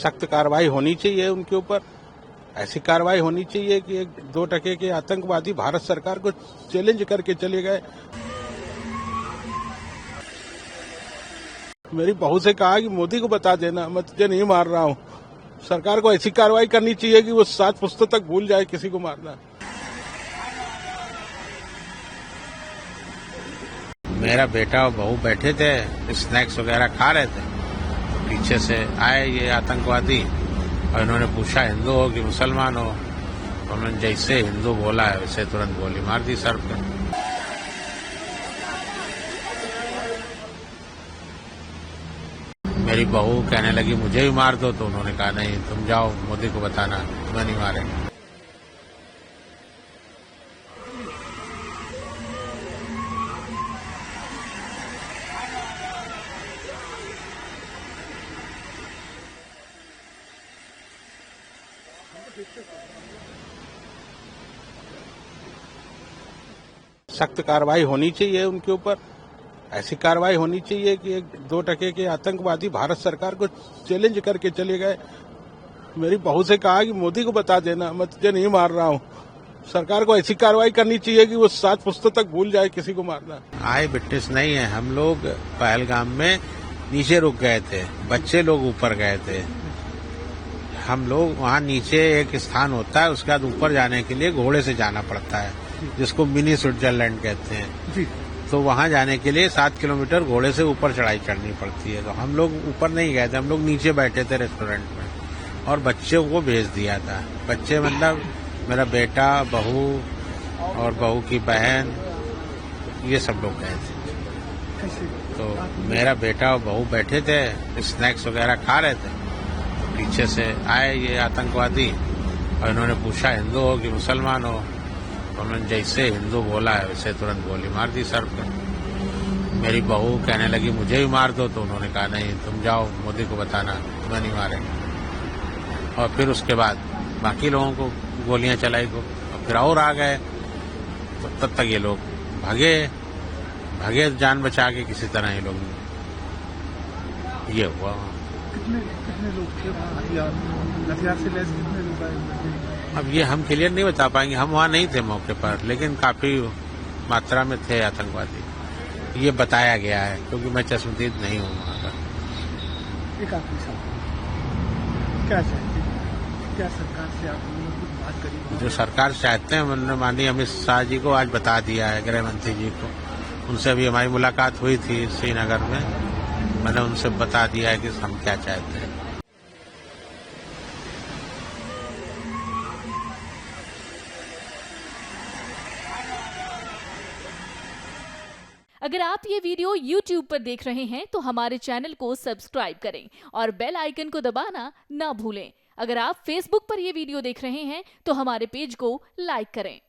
सख्त कार्रवाई होनी चाहिए उनके ऊपर। ऐसी कार्रवाई होनी चाहिए कि एक 2 टके के आतंकवादी भारत सरकार को चैलेंज करके चले गए। मेरी बहू से कहा कि मोदी को बता देना, मैं तुझे नहीं मार रहा हूँ। सरकार को ऐसी कार्रवाई करनी चाहिए कि वो 7 पुस्तक तक भूल जाए किसी को मारना। मेरा बेटा और बहू बैठे थे, स्नैक्स वगैरह खा रहे थे, पीछे से आए ये आतंकवादी और इन्होंने पूछा हिंदू हो कि मुसलमान हो। तो उन्होंने जैसे हिंदू बोला है वैसे तुरंत गोली मार दी सर पे। मेरी बहू कहने लगी मुझे भी मार दो, तो उन्होंने कहा नहीं तुम जाओ मोदी को बताना, तुम्हें नहीं मारेंगे। सख्त कार्रवाई होनी चाहिए उनके ऊपर। ऐसी कार्रवाई होनी चाहिए कि एक 2 टके के आतंकवादी भारत सरकार को चैलेंज करके चले गए। मेरी बहू से कहा कि मोदी को बता देना, मैं तुझे नहीं मार रहा हूँ। सरकार को ऐसी कार्रवाई करनी चाहिए कि वो 7 पुस्तक तक भूल जाए किसी को मारना। आई विटनेस नहीं है, हम लोग पहलगाम में नीचे रुक गए थे, बच्चे लोग ऊपर गए थे। हम लोग वहाँ नीचे एक स्थान होता है, उसके बाद ऊपर जाने के लिए घोड़े से जाना पड़ता है, जिसको मिनी स्विट्जरलैंड कहते हैं। तो वहाँ जाने के लिए 7 किलोमीटर घोड़े से ऊपर चढ़ाई चढ़नी पड़ती है। तो हम लोग ऊपर नहीं गए थे, हम लोग नीचे बैठे थे रेस्टोरेंट में और बच्चों को भेज दिया था। बच्चे मतलब मेरा बेटा, बहू और बहू की बहन, ये सब लोग गए थे। तो मेरा बेटा और बहू बैठे थे, स्नैक्स वगैरह खा रहे थे, पीछे से आए ये आतंकवादी और इन्होंने पूछा हिंदू हो कि मुसलमान हो। तो उन्होंने जैसे हिंदू बोला है वैसे तुरंत गोली मार दी सर पे। मेरी बहू कहने लगी मुझे भी मार दो, तो उन्होंने कहा नहीं तुम जाओ मोदी को बताना, तुम्हें नहीं मारेंगे। और फिर उसके बाद बाकी लोगों को गोलियां चलाई को, और फिर और आ गए। तो तब तक ये लोग भागे जान बचा के किसी तरह ये लोग। ये हुआ। कितने लोग थे वहाँ? हथियार से लैस कितने लोग आए? अब ये हम क्लियर नहीं बता पाएंगे, हम वहाँ नहीं थे मौके पर, लेकिन काफी मात्रा में थे आतंकवादी, ये बताया गया है, क्योंकि मैं चश्मदीद नहीं हूँ वहाँ का। एक आखिरी सवाल, क्या चाहते हैं, क्या सरकार से आपने कुछ बात करी? जो सरकार चाहते हैं उन्होंने माननीय अमित शाह जी को आज बता दिया है, गृह मंत्री जी को। उनसे अभी हमारी मुलाकात हुई थी श्रीनगर में, मैंने उनसे बता दिया है कि हम क्या चाहते हैं। अगर आप ये वीडियो YouTube पर देख रहे हैं तो हमारे चैनल को सब्सक्राइब करें और बेल आइकन को दबाना ना भूलें। अगर आप Facebook पर ये वीडियो देख रहे हैं तो हमारे पेज को लाइक करें।